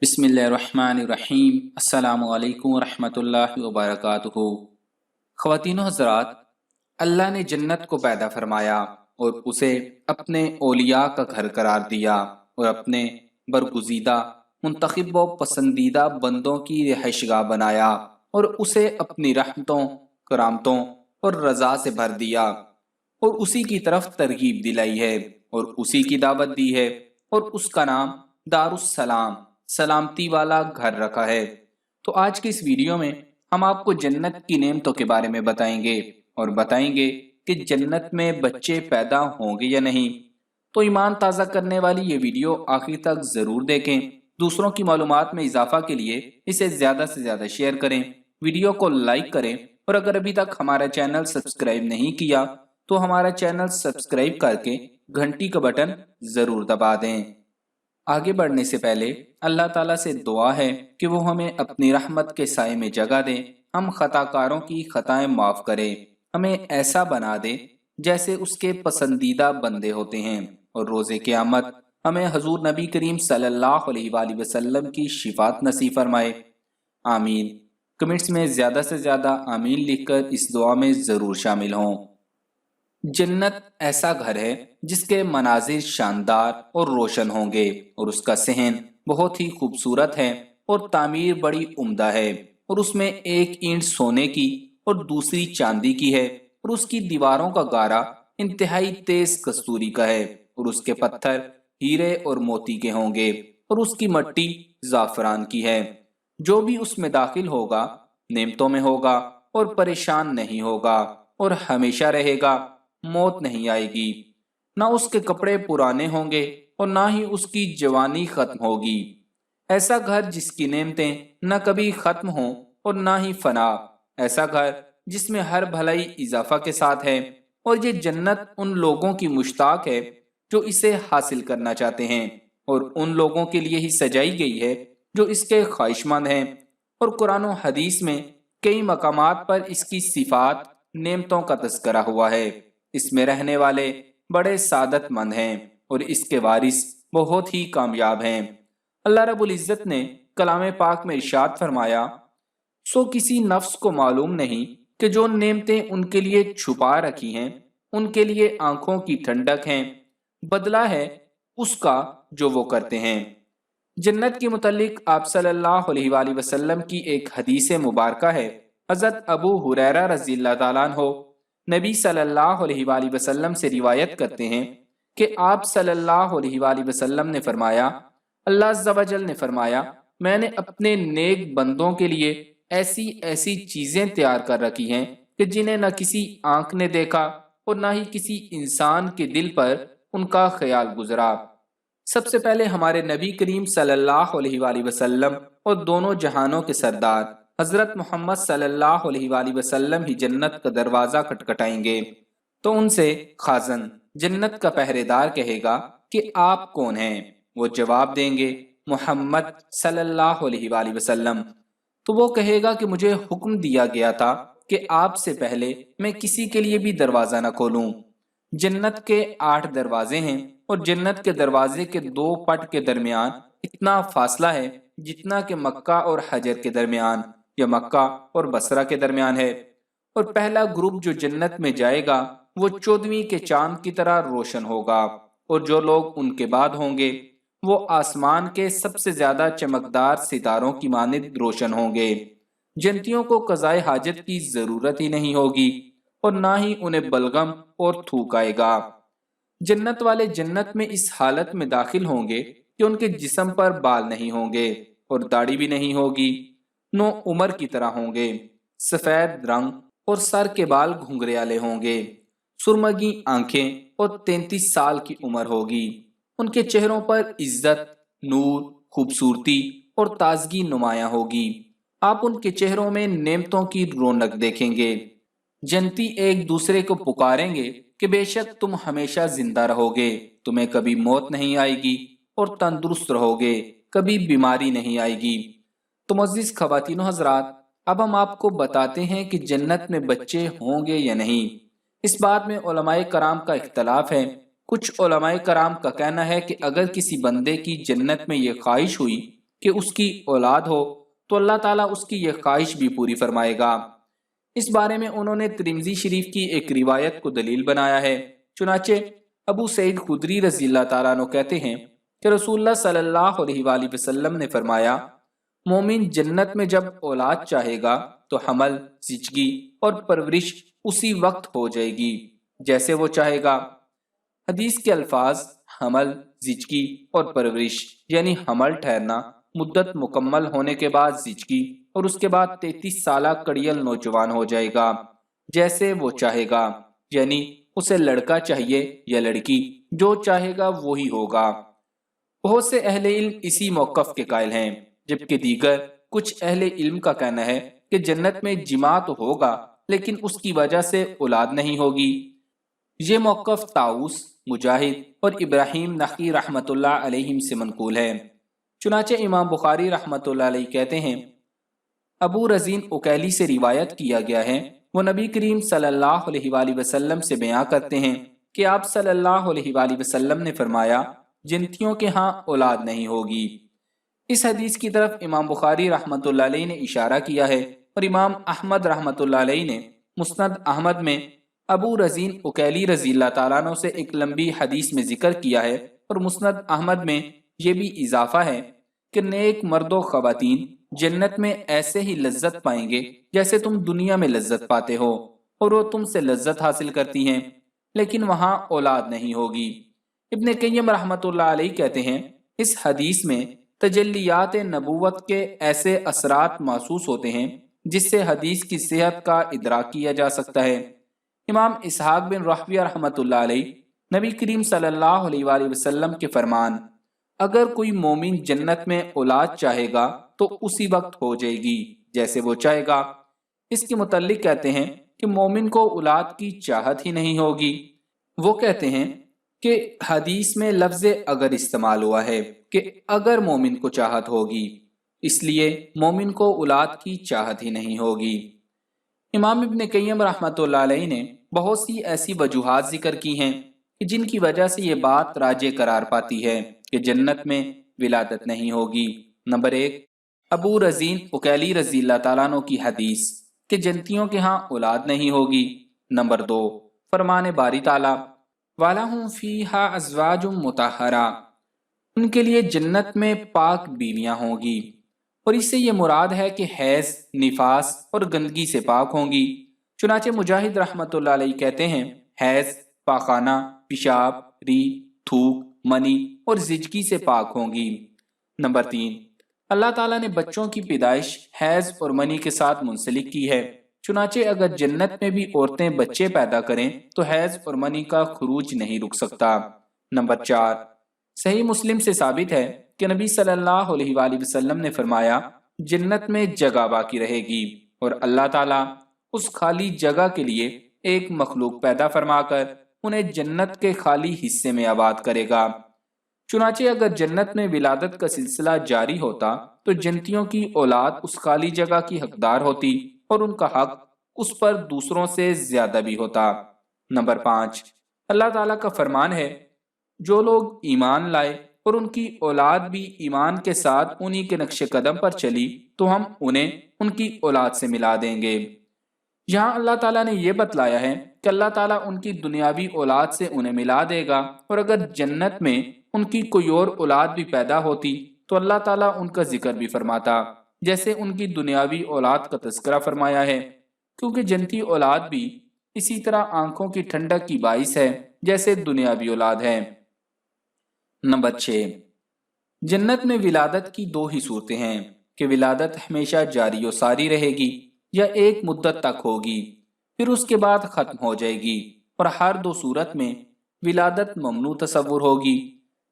बिस्मिल्लाहिर्रहमानिर्रहीम। अस्सलामु अलैकुम वरहमतुल्लाहि वबरकातुहू। ख़वातीन व हज़रात, अल्लाह ने जन्नत को पैदा फरमाया और उसे अपने औलिया का घर करार दिया और अपने बरगुज़ीदा मुंतखब व पसंदीदा बंदों की रिहाइशगाह बनाया और उसे अपनी रहमतों, करामतों और रज़ा से भर दिया और उसी की तरफ तरगीब दिलाई है और उसी की दावत दी है और उसका नाम दारुस्सलाम, सलामती वाला घर रखा है। तो आज की इस वीडियो में हम आपको जन्नत की नेमतों के बारे में बताएंगे और बताएंगे कि जन्नत में बच्चे पैदा होंगे या नहीं। तो ईमान ताज़ा करने वाली ये वीडियो आखिर तक ज़रूर देखें। दूसरों की मालूमात में इजाफा के लिए इसे ज़्यादा से ज़्यादा शेयर करें, वीडियो को लाइक करें और अगर अभी तक हमारा चैनल सब्सक्राइब नहीं किया तो हमारा चैनल सब्सक्राइब करके घंटी का बटन ज़रूर दबा दें। आगे बढ़ने से पहले अल्लाह ताला से दुआ है कि वो हमें अपनी रहमत के साए में जगह दे, हम खताकारों की खताएं माफ़ करे, हमें ऐसा बना दे जैसे उसके पसंदीदा बंदे होते हैं और रोज़े क़यामत हमें हजूर नबी करीम सल्लल्लाहु अलैहि वसल्लम की शिफात नसीब फरमाए। आमीन। कमेंट्स में ज़्यादा से ज़्यादा आमीन लिखकर इस दुआ में ज़रूर शामिल हों। जन्नत ऐसा घर है जिसके मनाजिर शानदार और रोशन होंगे और उसका सहन बहुत ही खूबसूरत है और तामीर बड़ी उम्दा है और उसमें एक ईंट सोने की और दूसरी चांदी की है और उसकी दीवारों का गारा इंतहाई तेज कस्तूरी का है और उसके पत्थर हीरे और मोती के होंगे और उसकी मट्टी जाफरान की है। जो भी उसमें दाखिल होगा नेमतों में होगा और परेशान नहीं होगा और हमेशा रहेगा, मौत नहीं आएगी। ना उसके कपड़े पुराने होंगे और ना ही उसकी जवानी खत्म होगी। ऐसा घर जिसकी नेमतें न कभी खत्म हों और ना ही फना। ऐसा घर जिसमें हर भलाई इजाफा के साथ है और ये जन्नत उन लोगों की मुश्ताक है जो इसे हासिल करना चाहते हैं और उन लोगों के लिए ही सजाई गई है जो इसके ख्वाहिशमंद हैं। और कुरान और हदीस में कई मकामात पर इसकी सिफात नेमतों का तज़किरा हुआ है। इसमें रहने वाले बड़े सादतमंद हैं और इसके वारिस बहुत ही कामयाब हैं। अल्लाह रब्बुल इज़्ज़त ने कलाम पाक में इरशाद फरमाया, सो किसी नफ्स को मालूम नहीं कि जो नेमतें उनके लिए छुपा रखी हैं उनके लिए आंखों की ठंडक हैं, बदला है उसका जो वो करते हैं। जन्नत के मुतल्लिक आप सल्लल्लाहु अलैहि वसल्लम की एक हदीस मुबारका है। हज़रत अबू हुरैरा रज़ियल्लाहु ताला अन्हु नबी सल्लल्लाहु अलैहि वसल्लम से रिवायत करते हैं कि आप सल्लल्लाहु अलैहि वसल्लम ने फरमाया, अल्लाह अज़्ज़ा व जल ने फरमाया, मैंने अपने नेक बंदों के लिए ऐसी ऐसी चीजें तैयार कर रखी हैं कि जिन्हें न किसी आंख ने देखा और न ही किसी इंसान के दिल पर उनका ख्याल गुजरा। सबसे पहले हमारे नबी करीम सल्लल्लाहु अलैहि वसल्लम और दोनों जहानों के सरदार हजरत मोहम्मद सल्लल्लाहु अलैहि वसल्लम ही जन्नत का दरवाजा खटखटाएंगे तो उनसे खाजन जन्नत का पहरेदार कहेगा कि आप कौन हैं। वो जवाब देंगे, मोहम्मद सल्लल्लाहु अलैहि वसल्लम। तो वो कहेगा कि मुझे हुक्म दिया गया था कि आपसे पहले मैं किसी के लिए भी दरवाजा न खोलूं। जन्नत के 8 दरवाजे हैं और जन्नत के दरवाजे के 2 पट के दरमियान इतना फासला है जितना कि मक्का और हजर के दरमियान या मक्का और बसरा के दरमियान है। और पहला ग्रुप जो जन्नत में जाएगा वो 14वीं के चांद की तरह रोशन होगा और जो लोग उनके बाद होंगे वो आसमान के सबसे ज्यादा चमकदार सितारों की मानिंद रोशन होंगे। जन्नतियों को कज़ाए हाजत की जरूरत ही नहीं होगी और ना ही उन्हें बलगम और थूक आएगा। जन्नत वाले जन्नत में इस हालत में दाखिल होंगे कि उनके जिस्म पर बाल नहीं होंगे और दाढ़ी भी नहीं होगी। नो उम्र की तरह होंगे, सफेद रंग और सर के बाल घुंघराले होंगे, सुरमगी आंखें और 33 साल की उम्र होगी। उनके चेहरों पर इज्जत, नूर, खूबसूरती और ताजगी नुमाया होगी। आप उनके चेहरों में नेमतों की रौनक देखेंगे। जन्नती एक दूसरे को पुकारेंगे कि बेशक तुम हमेशा जिंदा रहोगे, तुम्हें कभी मौत नहीं आएगी और तंदुरुस्त रहोगे, कभी बीमारी नहीं आएगी। तो मुअज़्ज़िज़ ख़वातीन व हज़रात, अब हम आपको बताते हैं कि जन्नत में बच्चे होंगे या नहीं। इस बात में उलमाए कराम का इख्तलाफ है। कुछ उलमाए कराम का कहना है कि अगर किसी बंदे की जन्नत में ये ख्वाहिश हुई کہ اس کی اولاد ہو تو اللہ تعالیٰ اس کی یہ خواہش بھی پوری فرمائے گا۔ اس بارے میں انہوں نے ترمذی شریف کی ایک روایت کو دلیل بنایا ہے۔ چنانچہ ابو سعید خدری رضی اللہ تعالیٰ عنہ کہتے ہیں کہ رسول اللہ صلی اللہ علیہ وآلہ وسلم نے فرمایا، مومن جنت میں جب اولاد چاہے گا تو حمل، زچگی اور پرورش اسی وقت ہو جائے گی جیسے وہ چاہے گا۔ حدیث کے الفاظ حمل، زچگی اور پرورش یعنی حمل ٹھہرنا، مدت مکمل ہونے کے بعد زچگی اور اس کے بعد 33 سالہ کڑیل نوجوان ہو جائے گا جیسے وہ چاہے گا، یعنی اسے لڑکا چاہیے یا لڑکی، جو چاہے گا وہی ہوگا۔ بہت سے اہل علم اسی موقف کے قائل ہیں، جبکہ دیگر کچھ اہل علم کا کہنا ہے کہ جنت میں جماع تو ہوگا لیکن اس کی وجہ سے اولاد نہیں ہوگی۔ یہ موقف طاؤس، مجاہد اور ابراہیم نخعی رحمۃ اللہ علیہم سے منقول ہے۔ چنانچہ امام بخاری رحمۃ اللہ علیہ کہتے ہیں، ابو رزین اکیلی سے روایت کیا گیا ہے، وہ نبی کریم صلی اللہ علیہ وآلہ وسلم سے بیان کرتے ہیں کہ آپ صلی اللہ علیہ وآلہ وسلم نے فرمایا، جنتیوں کے ہاں اولاد نہیں ہوگی۔ اس حدیث کی طرف امام بخاری رحمۃ اللہ علیہ نے اشارہ کیا ہے، اور امام احمد رحمۃ اللہ علیہ نے مسند احمد میں ابو رزین اکیلی رضی اللہ تعالیٰ عنہ سے ایک لمبی حدیث میں ذکر کیا ہے، اور مسند احمد میں یہ بھی اضافہ ہے کہ نیک مرد و خواتین جنت میں ایسے ہی لذت پائیں گے جیسے تم دنیا میں لذت پاتے ہو، اور وہ تم سے لذت حاصل کرتی ہیں، لیکن وہاں اولاد نہیں ہوگی۔ ابن قیم رحمۃ اللہ علیہ کہتے ہیں، اس حدیث میں تجلیات نبوت کے ایسے اثرات محسوس ہوتے ہیں جس سے حدیث کی صحت کا ادراک کیا جا سکتا ہے۔ امام اسحاق بن راہویہ رحمۃ اللہ علیہ نبی کریم صلی اللہ علیہ وآلہ وسلم کے فرمان، اگر کوئی مومن جنت میں اولاد چاہے گا تو اسی وقت ہو جائے گی جیسے وہ چاہے گا، اس کے متعلق کہتے ہیں کہ مومن کو اولاد کی چاہت ہی نہیں ہوگی۔ وہ کہتے ہیں کہ حدیث میں لفظ اگر استعمال ہوا ہے کہ اگر مومن کو چاہت ہوگی، اس لیے مومن کو اولاد کی چاہت ہی نہیں ہوگی۔ امام ابن قیم رحمۃ اللہ علیہ نے بہت سی ایسی وجوہات ذکر کی ہیں کہ جن کی وجہ سے یہ بات راجح قرار پاتی ہے کہ جنت میں ولادت نہیں ہوگی۔ نمبر 1، ابو رزین اکیلی رضی اللہ تعالیٰ عنہ کی حدیث کہ جنتیوں کے ہاں اولاد نہیں ہوگی۔ نمبر 2، فرمان باری تعالیٰ وَلَهُمْ فِيهَا أَزْوَاجٌ مُطَهَّرَةٌ، ان کے لیے جنت میں پاک بیویاں ہوں گی، اور اس سے یہ مراد ہے کہ حیض، نفاس اور گندگی سے پاک ہوں گی۔ چنانچہ مجاہد رحمت اللہ علیہ کہتے ہیں، حیض، پاخانہ، پیشاب، ری، تھوک، منی اور زچگی سے پاک ہوں گی۔ نمبر 3، اللہ تعالیٰ نے بچوں کی پیدائش حیض اور منی کے ساتھ منسلک کی ہے، چنانچہ اگر جنت میں بھی عورتیں بچے پیدا کریں تو حیض اور منی کا خروج نہیں رک سکتا۔ نمبر 4، صحیح مسلم سے ثابت ہے کہ نبی صلی اللہ علیہ وآلہ وسلم نے فرمایا، جنت میں جگہ باقی رہے گی، اور اللہ تعالیٰ اس خالی جگہ کے لیے ایک مخلوق پیدا فرما کر انہیں جنت کے خالی حصے میں آباد کرے گا۔ چنانچہ اگر جنت میں ولادت کا سلسلہ جاری ہوتا تو جنتیوں کی اولاد اس خالی جگہ کی حقدار ہوتی، اور ان کا حق اس پر دوسروں سے زیادہ بھی ہوتا۔ نمبر 5، اللہ تعالیٰ کا فرمان ہے، جو لوگ ایمان لائے اور ان کی اولاد بھی ایمان کے ساتھ انہی کے نقش قدم پر چلی تو ہم انہیں ان کی اولاد سے ملا دیں گے۔ یہاں اللہ تعالیٰ نے یہ بتلایا ہے کہ اللہ تعالیٰ ان کی دنیاوی اولاد سے انہیں ملا دے گا، اور اگر جنت میں ان کی کوئی اور اولاد بھی پیدا ہوتی تو اللہ تعالیٰ ان کا ذکر بھی فرماتا جیسے ان کی دنیاوی اولاد کا تذکرہ فرمایا ہے، کیونکہ جنتی اولاد بھی اسی طرح آنکھوں کی ٹھنڈک کی باعث ہے جیسے دنیاوی اولاد ہے۔ نمبر 6، جنت میں ولادت کی 2 ہی صورتیں ہیں کہ ولادت ہمیشہ جاری و ساری رہے گی یا ایک مدت تک ہوگی، پھر اس کے بعد ختم ہو جائے گی، اور ہر 2 صورت میں ولادت ممنوع تصور ہوگی،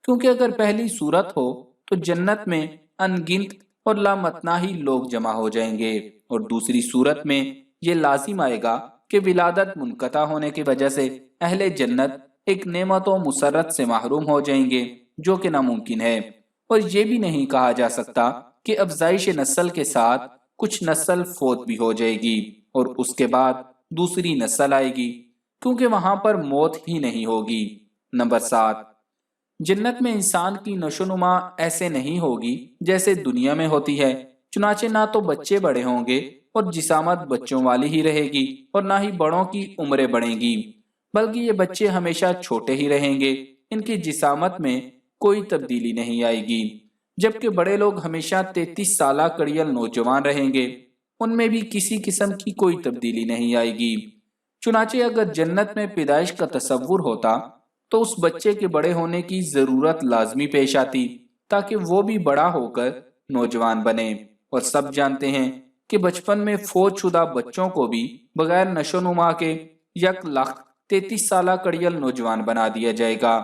کیونکہ اگر پہلی صورت ہو تو جنت میں ان گنت اور لامتناہی لوگ جمع ہو جائیں گے، اور دوسری صورت میں یہ لازم آئے گا کہ ولادت منقطع ہونے کی وجہ سے اہل جنت ایک نعمت و مسرت سے محروم ہو جائیں گے، جو کہ ناممکن ہے۔ اور یہ بھی نہیں کہا جا سکتا کہ افزائش نسل کے ساتھ کچھ نسل فوت بھی ہو جائے گی اور اس کے بعد دوسری نسل آئے گی، کیونکہ وہاں پر موت ہی نہیں ہوگی۔ نمبر 7، जन्नत में इंसान की नशोनुमा ऐसे नहीं होगी जैसे दुनिया में होती है। चुनाचे ना तो बच्चे बड़े होंगे और जिसामत बच्चों वाली ही रहेगी और ना ही बड़ों की उम्रें बढ़ेंगी, बल्कि ये बच्चे हमेशा छोटे ही रहेंगे। इनकी जिसामत में कोई तब्दीली नहीं आएगी। जबकि बड़े लोग हमेशा 33 साल कड़ियल नौजवान रहेंगे, उनमें भी किसी किस्म की कोई तब्दीली नहीं आएगी। चुनाचे अगर जन्नत में पैदाइश का तसव्वुर होता तो उस बच्चे के बड़े होने की जरूरत लाजमी पेश आती, ताकि वो भी बड़ा होकर नौजवान बने। और सब जानते हैं कि बचपन में फौत शुदा बच्चों को भी बगैर नशोनुमा के 1,33 साल कड़ियल नौजवान बना दिया जाएगा।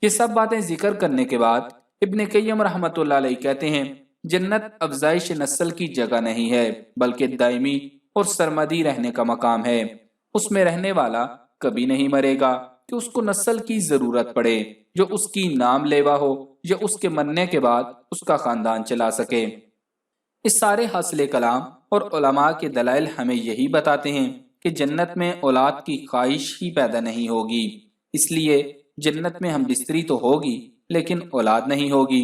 ये सब बातें जिक्र करने के बाद इब्ने कय्यम रहमतुल्लाह अलैह कहते हैं, जन्नत अफजाइश नस्ल की जगह नहीं है, बल्कि दायमी और सरमदी रहने का मकाम है। उसमें रहने वाला कभी नहीं मरेगा कि उसको नस्ल की जरूरत पड़े जो उसकी नाम लेवा हो या उसके मरने के बाद उसका खानदान चला सके। इस सारे हासिल कलाम और उलमा के दलाइल हमें यही बताते हैं कि जन्नत में औलाद की ख्वाहिश ही पैदा नहीं होगी। इसलिए जन्नत में हम बिस्तरी तो होगी लेकिन औलाद नहीं होगी।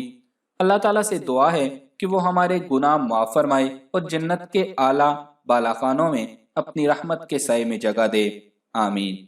अल्लाह ताला से दुआ है कि वो हमारे गुनाह माफ फरमाए और जन्नत के आला बालाखानों में अपनी रहमत के साए में जगह दे। आमीन।